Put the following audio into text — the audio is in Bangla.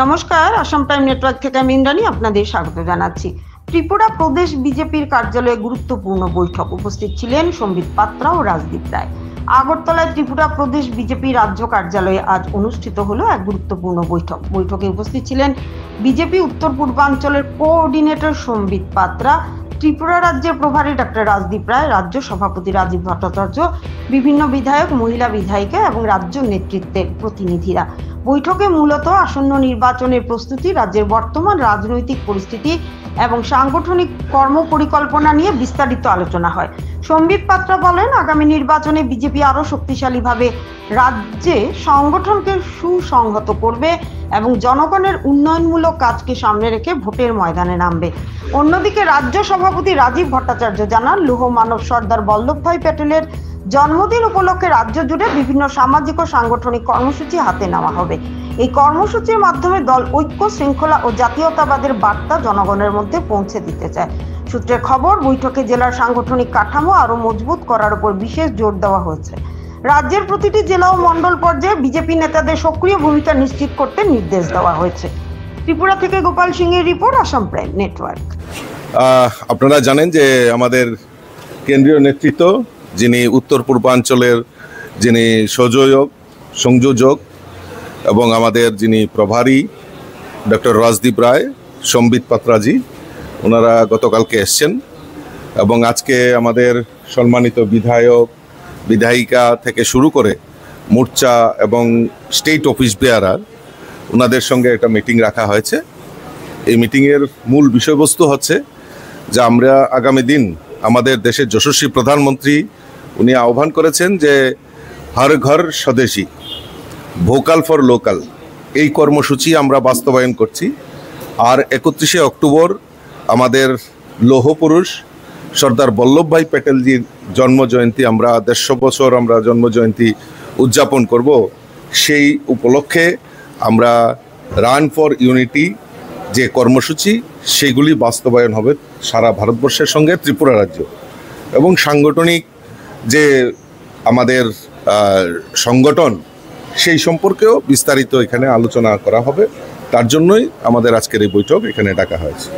নমস্কার, আসাম টাইম নেটওয়ার্ক থেকে আমি ইন্দ্রাণী আপনাদের স্বাগত জানাচ্ছি। ত্রিপুরা প্রদেশ বিজেপির কার্যালয়ে গুরুত্বপূর্ণ বৈঠক, উপস্থিত ছিলেন সম্বিত পাত্রা ও রাজদীপ রায়। আগরতলায় ত্রিপুরা প্রদেশ বিজেপি রাজ্য কার্যালয়ে আজ অনুষ্ঠিত হলো এক গুরুত্বপূর্ণ বৈঠক। বৈঠকে উপস্থিত ছিলেন বিজেপি উত্তর পূর্বাঞ্চলের কোঅর্ডিনেটর সম্বিত পাত্রা, ত্রিপুরা রাজ্যের প্রভারী ডক্টর রাজদীপ রায়, রাজ্য সভাপতি রাজীব ভট্টাচার্য, বিভিন্ন বিধায়ক, মহিলা বিধায়িকা এবং রাজ্য নেতৃত্বের প্রতিনিধিরা। বৈঠকে মূলত আসন্ন নির্বাচনের প্রস্তুতি, রাজ্যের বর্তমান রাজনৈতিক পরিস্থিতি এবং সাংগঠনিক কর্মপরিকল্পনা নিয়ে বিস্তারিত আলোচনা হয়। সম্বিত পাত্রা বলেন, আগামী নির্বাচনে বিজেপি আরো শক্তিশালীভাবে রাজ্যে সংগঠনকে সুসংহত করবে এবং জনগণের উন্নয়নমূলক কাজকে সামনে রেখে ভোটের ময়দানে নামবে। অন্যদিকে রাজ্য সভাপতি রাজীব ভট্টাচার্য জানান, লৌহ মানব সর্দার বল্লভভাই প্যাটেলের জন্মদিন উপলক্ষে রাজ্য জুড়ে বিভিন্ন সামাজিক ও সাংগঠনিক কর্মসূচি হাতে নেওয়া হবে। এই কর্মসূচির মাধ্যমে দল ঐক্য, শৃঙ্খলা ও জাতীয়তাবাদের বার্তা জনগণের মধ্যে পৌঁছে দিতে চায়। সূত্রের খবর, বৈঠকে জেলার সাংগঠনিক কাঠামো আরো মজবুত করার উপর বিশেষ জোর দেওয়া হয়েছে। রাজ্যের প্রতিটি জেলা ও মণ্ডল পর্যায়ে বিজেপি নেতাদের সক্রিয় ভূমিকা নিশ্চিত করতে নির্দেশ দেওয়া হয়েছে। ত্রিপুরা থেকে গোপাল সিং এর রিপোর্ট, আসাম প্রাইম নেটওয়ার্ক। আপনারা জানেন যে আমাদের কেন্দ্রীয় নেতৃত্ব, যিনি উত্তর পূর্বাঞ্চলের যিনি সংযোজক এবং আমাদের যিনি প্রভারী ডক্টর রাজদীপ রায়, সম্বিত পাত্রাজি, ওনারা গতকালকে এসছেন এবং আজকে আমাদের সম্মানিত বিধায়ক, বিধায়িকা থেকে শুরু করে মোর্চা এবং স্টেট অফিস বেয়ারার, ওনাদের সঙ্গে একটা মিটিং রাখা হয়েছে। এই মিটিংয়ের মূল বিষয়বস্তু হচ্ছে যে আমরা আগামী দিন আমাদের দেশের যশস্বী প্রধানমন্ত্রী উনি আহ্বান করেছেন যে হর ঘর স্বদেশী, ভোকাল ফর লোকাল, এই কর্মসূচি আমরা বাস্তবায়ন করছি। আর 31শে অক্টোবর আমাদের লৌহ পুরুষ সর্দার বল্লভভাই প্যাটেলজির জন্মজয়ন্তী, আমরা 150 বছর আমরা জন্মজয়ন্তী উদযাপন করব। সেই উপলক্ষে আমরা রান ফর ইউনিটি যে কর্মসূচি, সেগুলি বাস্তবায়ন হবে সারা ভারতবর্ষের সঙ্গে ত্রিপুরা রাজ্য। এবং সাংগঠনিক যে আমাদের সংগঠন, সেই সম্পর্কেও বিস্তারিত এখানে আলোচনা করা হবে। তার জন্যই আমাদের আজকের এই বৈঠক এখানে ডাকা হয়েছে।